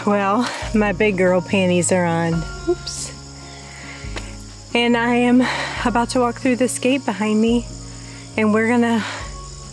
Well, my big girl panties are on. Oops. And I am about to walk through this gate behind me, and we're gonna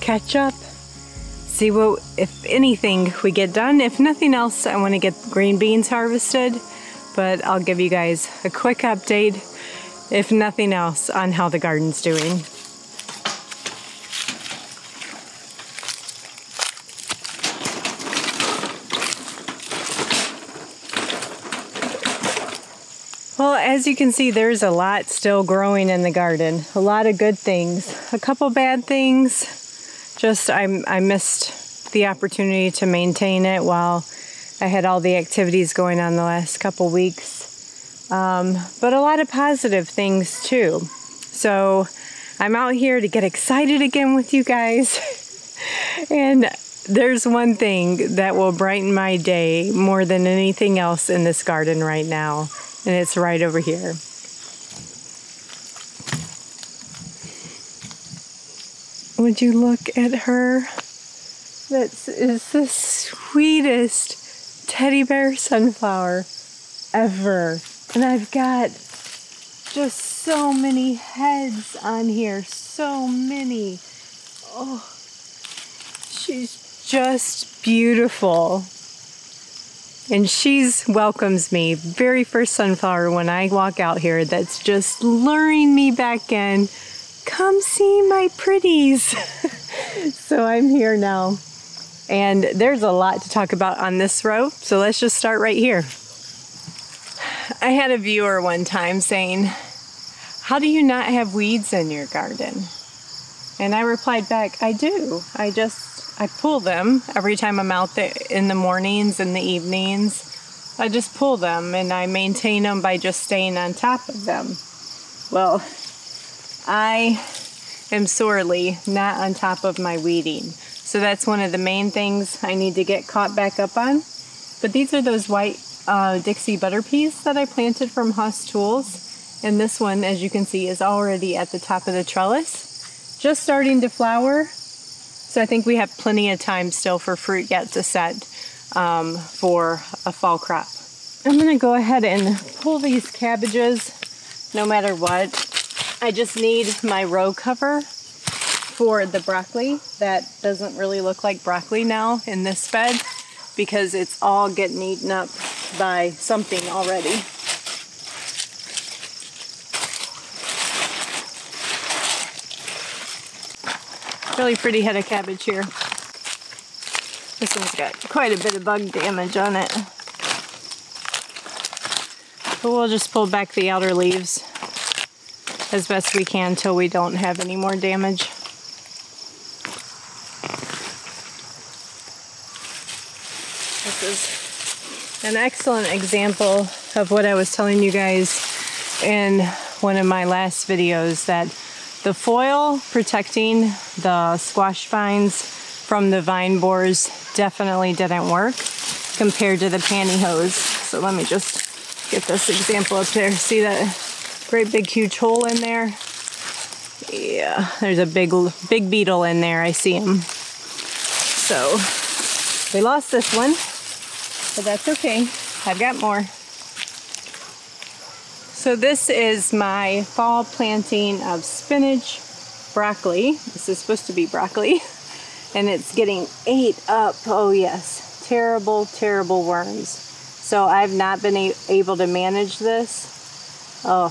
catch up, see what, if anything, we get done. If nothing else, I want to get green beans harvested, but I'll give you guys a quick update, if nothing else, on how the garden's doing. Well, as you can see, there's a lot still growing in the garden. A lot of good things. A couple bad things. Just I missed the opportunity to maintain it while I had all the activities going on the last couple weeks. But a lot of positive things too. So I'm out here to get excited again with you guys. And there's one thing that will brighten my day more than anything else in this garden right now. And it's right over here. Would you look at her? That is the sweetest teddy bear sunflower ever. And I've got just so many heads on here. So many. Oh, she's just beautiful. And she's welcomes me, very first sunflower when I walk out here, that's just luring me back in. Come see my pretties. So I'm here now. And there's a lot to talk about on this row, so let's just start right here. I had a viewer one time saying, how do you not have weeds in your garden? And I replied back, I do. I pull them every time I'm out there in the mornings and the evenings. I just pull them and I maintain them by just staying on top of them. Well, I am sorely not on top of my weeding. So that's one of the main things I need to get caught back up on. But these are those white Dixie butter peas that I planted from Haas Tools. And this one, as you can see, is already at the top of the trellis. Just starting to flower. So I think we have plenty of time still for fruit yet to set for a fall crop. I'm gonna go ahead and pull these cabbages no matter what. I just need my row cover for the broccoli. That doesn't really look like broccoli now in this bed because it's all getting eaten up by something already. Really pretty head of cabbage here. This one's got quite a bit of bug damage on it. But we'll just pull back the outer leaves as best we can till we don't have any more damage. This is an excellent example of what I was telling you guys in one of my last videos, that the foil protecting the squash vines from the vine borers definitely didn't work compared to the pantyhose. So let me just get this example up there. See that great big huge hole in there? Yeah, there's a big beetle in there. I see him. So we lost this one, but that's okay. I've got more. So this is my fall planting of spinach, broccoli. This is supposed to be broccoli. And it's getting ate up. Oh yes, terrible, terrible worms. So I've not been able to manage this. Oh,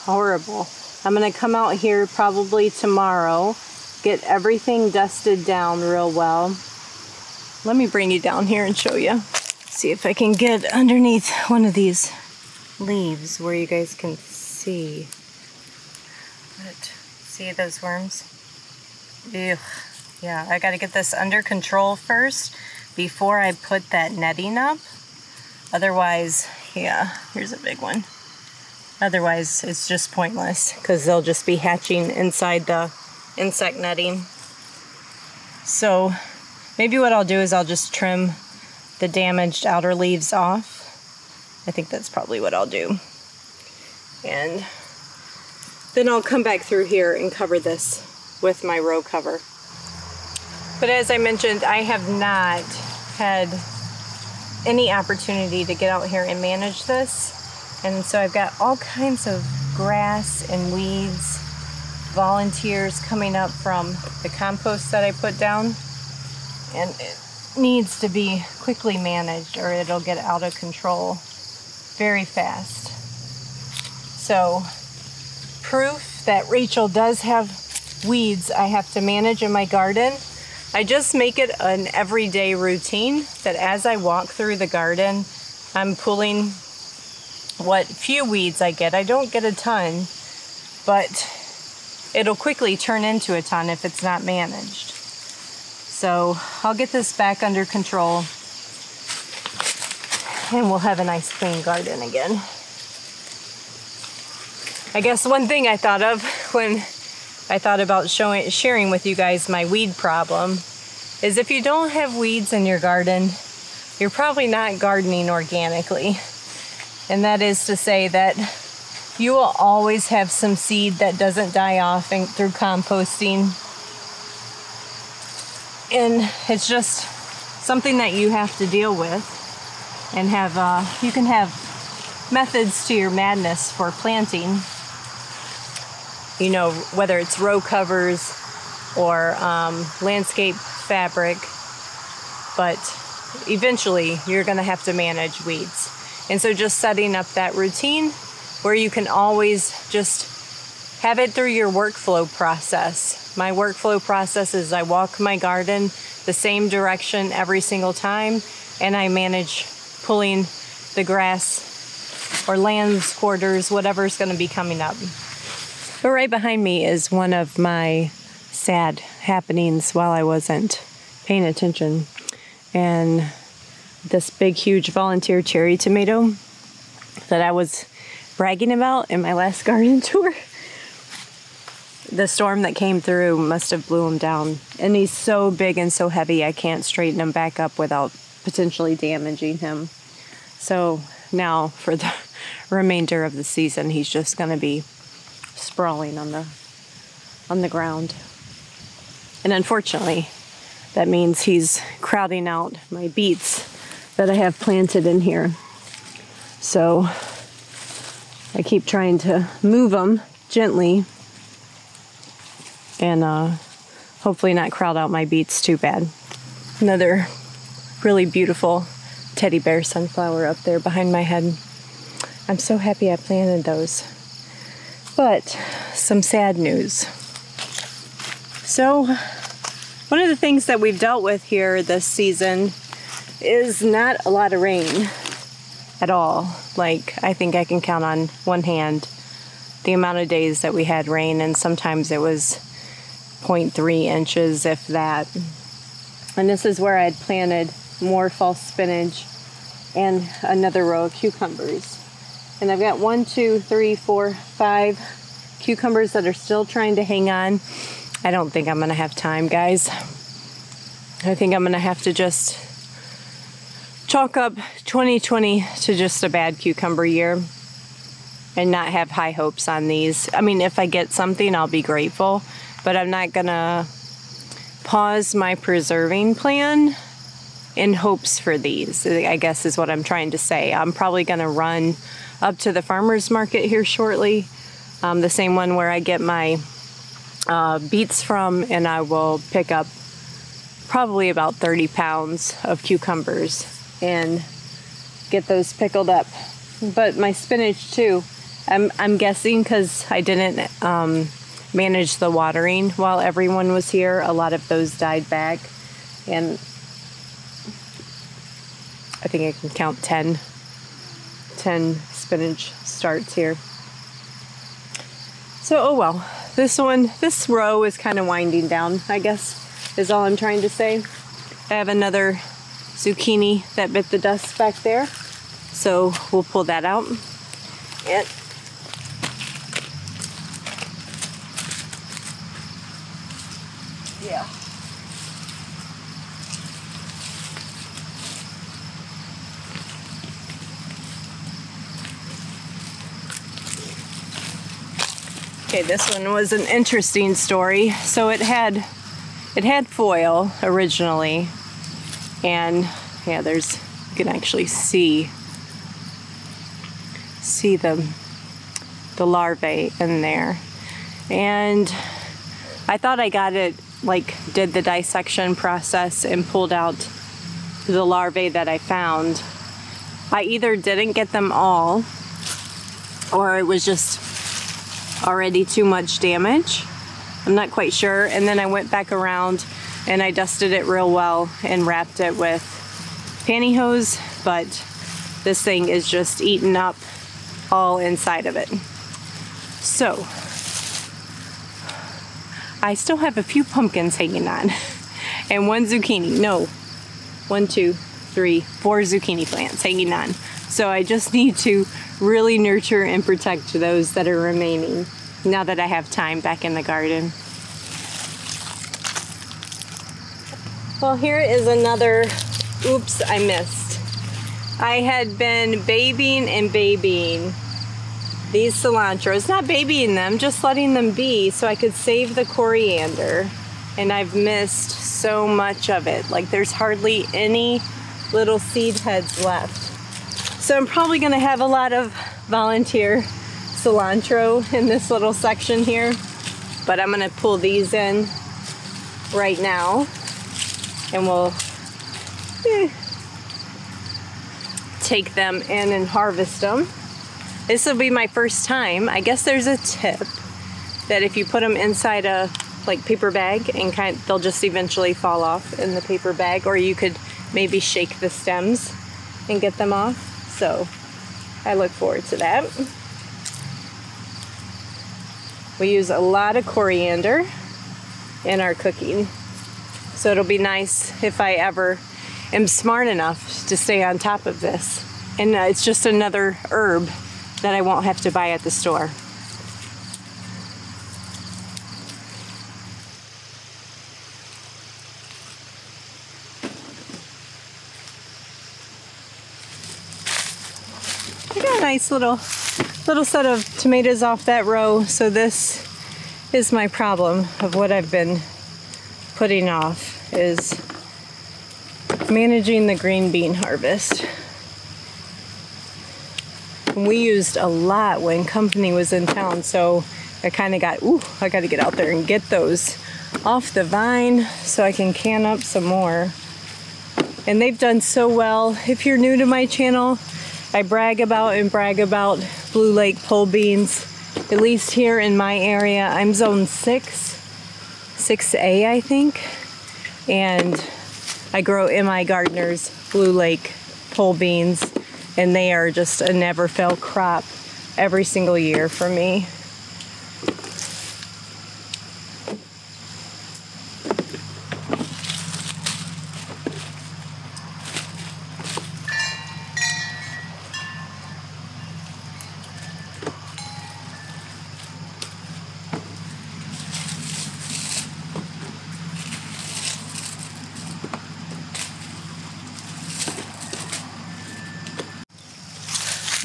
horrible. I'm gonna come out here probably tomorrow, get everything dusted down real well. Let me bring you down here and show you. See if I can get underneath one of these leaves where you guys can see. But see those worms? Ew. Yeah, I gotta get this under control first before I put that netting up. Otherwise, yeah, here's a big one. Otherwise, it's just pointless because they'll just be hatching inside the insect netting. So maybe what I'll do is I'll just trim the damaged outer leaves off. I think that's probably what I'll do. And then I'll come back through here and cover this with my row cover. But as I mentioned, I have not had any opportunity to get out here and manage this. And so I've got all kinds of grass and weeds, volunteers coming up from the compost that I put down. And it needs to be quickly managed or it'll get out of control very fast. So, proof that Rachel does have weeds I have to manage in my garden. I just make it an everyday routine that as I walk through the garden, I'm pulling what few weeds I get. I don't get a ton, but it'll quickly turn into a ton if it's not managed. So I'll get this back under control and we'll have a nice clean garden again. I guess one thing I thought of when I thought about sharing with you guys my weed problem is if you don't have weeds in your garden, you're probably not gardening organically. And that is to say that you will always have some seed that doesn't die off through composting. And it's just something that you have to deal with and have, you can have methods to your madness for planting. You know, whether it's row covers or landscape fabric, but eventually you're going to have to manage weeds. And so just setting up that routine where you can always just have it through your workflow process. My workflow process is I walk my garden the same direction every single time, and I manage pulling the grass or lamb's quarters, whatever's going to be coming up. But right behind me is one of my sad happenings while I wasn't paying attention. And this big, huge volunteer cherry tomato that I was bragging about in my last garden tour. The storm that came through must have blew him down. And he's so big and so heavy I can't straighten him back up without potentially damaging him. So now for the remainder of the season, he's just going to be sprawling on the ground. And unfortunately, that means he's crowding out my beets that I have planted in here. So I keep trying to move them gently and hopefully not crowd out my beets too bad. Another really beautiful teddy bear sunflower up there behind my head. I'm so happy I planted those. But some sad news. So one of the things that we've dealt with here this season is not a lot of rain at all. Like, I think I can count on one hand the amount of days that we had rain, and sometimes it was 0.3 inches, if that. And this is where I had planted more fall spinach and another row of cucumbers. And I've got 5 cucumbers that are still trying to hang on. I don't think I'm gonna have time, guys. I think I'm gonna have to just chalk up 2020 to just a bad cucumber year and not have high hopes on these. I mean, if I get something, I'll be grateful, but I'm not gonna pause my preserving plan in hopes for these, I guess is what I'm trying to say. I'm probably gonna run up to the farmer's market here shortly, the same one where I get my beets from, and I will pick up probably about 30 pounds of cucumbers and get those pickled up. But my spinach too, I'm guessing because I didn't manage the watering while everyone was here, a lot of those died back, and I think I can count 10 spinach starts here. So, oh well, this row is kind of winding down, I guess, is all I'm trying to say. I have another zucchini that bit the dust back there, so we'll pull that out. And yeah. Okay, this one was an interesting story. So it had foil originally, and yeah, there's You can actually see the larvae in there. And I thought I got it, like did the dissection process and pulled out the larvae that I found. I either didn't get them all, or it was just already too much damage. I'm not quite sure. And then I went back around and I dusted it real well and wrapped it with pantyhose, but this thing is just eating up all inside of it. So I still have a few pumpkins hanging on and one zucchini. No, 1, 2, 3, 4 zucchini plants hanging on. So I just need to really nurture and protect those that are remaining now that I have time back in the garden. Well, here is another oops I missed. I had been babying these cilantros, not babying them, just letting them be so I could save the coriander. And I've missed so much of it. Like there's hardly any little seed heads left. So I'm probably gonna have a lot of volunteer cilantro in this little section here, but I'm gonna pull these in right now and we'll take them in and harvest them. This will be my first time. I guess there's a tip that if you put them inside a paper bag and they'll just eventually fall off in the paper bag, or you could maybe shake the stems and get them off. So I look forward to that. We use a lot of coriander in our cooking, so it'll be nice if I ever am smart enough to stay on top of this. And it's just another herb that I won't have to buy at the store. I got a nice little set of tomatoes off that row, so this is my problem of what I've been putting off, is managing the green bean harvest. We used a lot when company was in town, so I kind of got, I got to get out there and get those off the vine so I can can up some more. And they've done so well. If you're new to my channel, I brag about Blue Lake pole beans. At least here in my area, I'm zone 6A, I think. And I grow MI Gardener's Blue Lake pole beans, and they are just a never fail crop every single year for me.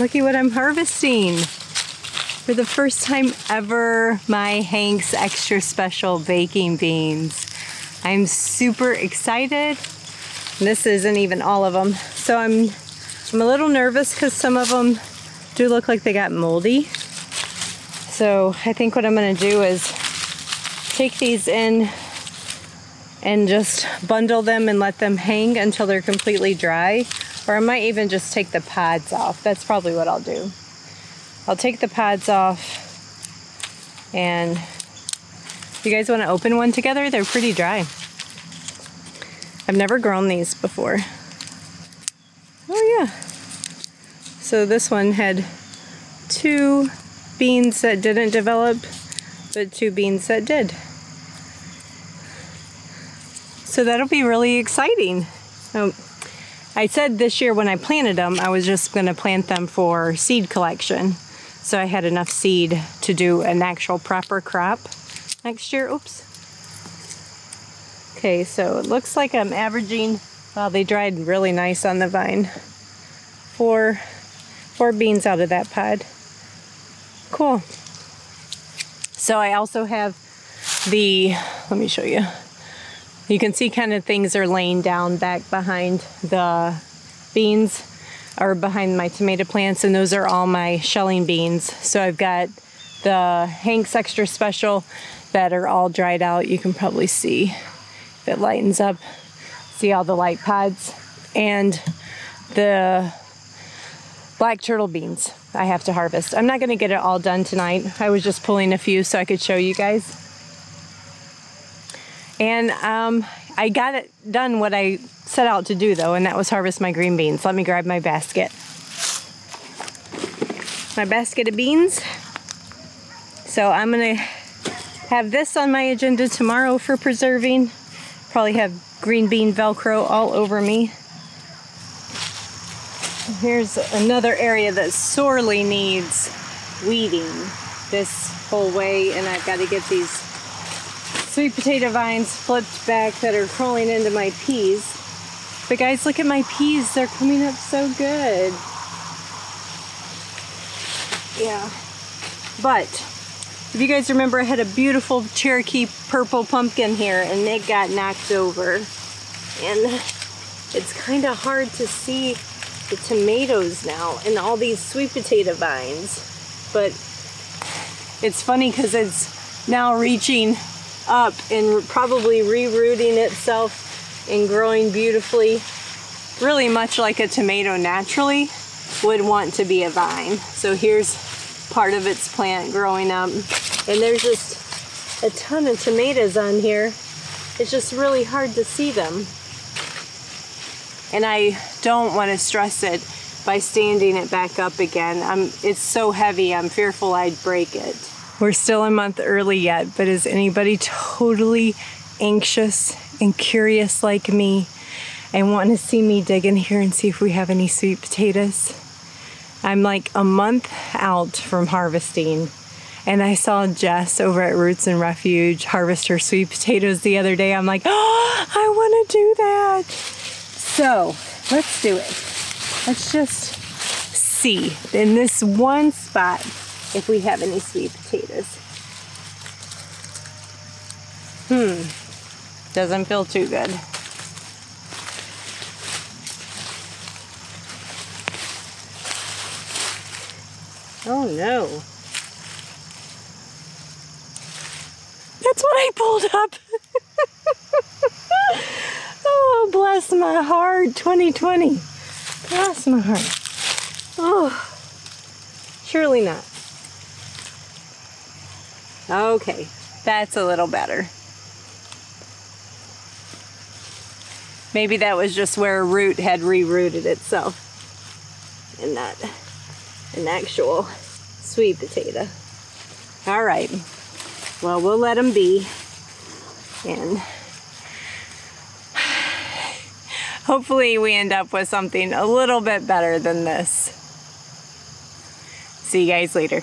Looky what I'm harvesting. For the first time ever, my Hank's Extra Special baking beans. I'm super excited. This isn't even all of them. So I'm a little nervous because some of them do look like they got moldy. So I think what I'm gonna do is take these in and just bundle them and let them hang until they're completely dry. Or I might even just take the pods off. That's probably what I'll do. I'll take the pods off, and if you guys want to open one together, they're pretty dry. I've never grown these before. Oh yeah. So this one had 2 beans that didn't develop, but 2 beans that did. So that'll be really exciting. I said this year when I planted them, I was just going to plant them for seed collection. So I had enough seed to do an actual proper crop next year. Oops. Okay, so it looks like I'm averaging, wow, they dried really nice on the vine. 4 beans out of that pod. Cool. So I also have the, let me show you. You can see kind of things are laying down back behind the beans are behind my tomato plants, and those are all my shelling beans. So I've got the Hank's Extra Special that are all dried out. You can probably see if it lightens up. See all the light pods. And the black turtle beans I have to harvest. I'm not going to get it all done tonight. I was just pulling a few so I could show you guys. And I got it done what I set out to do though, and that was harvest my green beans. Let me grab my basket. My basket of beans. So I'm going to have this on my agenda tomorrow for preserving. Probably have green bean Velcro all over me. Here's another area that sorely needs weeding this whole way, and I've got to get these sweet potato vines flipped back that are crawling into my peas. But guys, look at my peas. They're coming up so good. Yeah. But if you guys remember, I had a beautiful Cherokee purple pumpkin here, and it got knocked over. And it's kind of hard to see the tomatoes now and all these sweet potato vines. But it's funny because it's now reaching up and probably rerooting itself and growing beautifully, really much like a tomato naturally would want to be a vine. So here's part of its plant growing up, and there's just a ton of tomatoes on here. It's just really hard to see them. And I don't want to stress it by standing it back up again. It's so heavy, I'm fearful I'd break it. We're still a month early yet, but is anybody totally anxious and curious like me and want to see me dig in here and see if we have any sweet potatoes? I'm like a month out from harvesting, and I saw Jess over at Roots and Refuge harvest her sweet potatoes the other day. I'm like, oh, I want to do that. So let's do it. Let's just see in this one spot if we have any sweet potatoes. Doesn't feel too good. Oh no. That's what I pulled up. Oh, bless my heart, 2020. Bless my heart. Oh, surely not. Okay, that's a little better. Maybe that was just where a root had rerooted itself and not an actual sweet potato. All right, well, we'll let them be, and hopefully we end up with something a little bit better than this. See you guys later.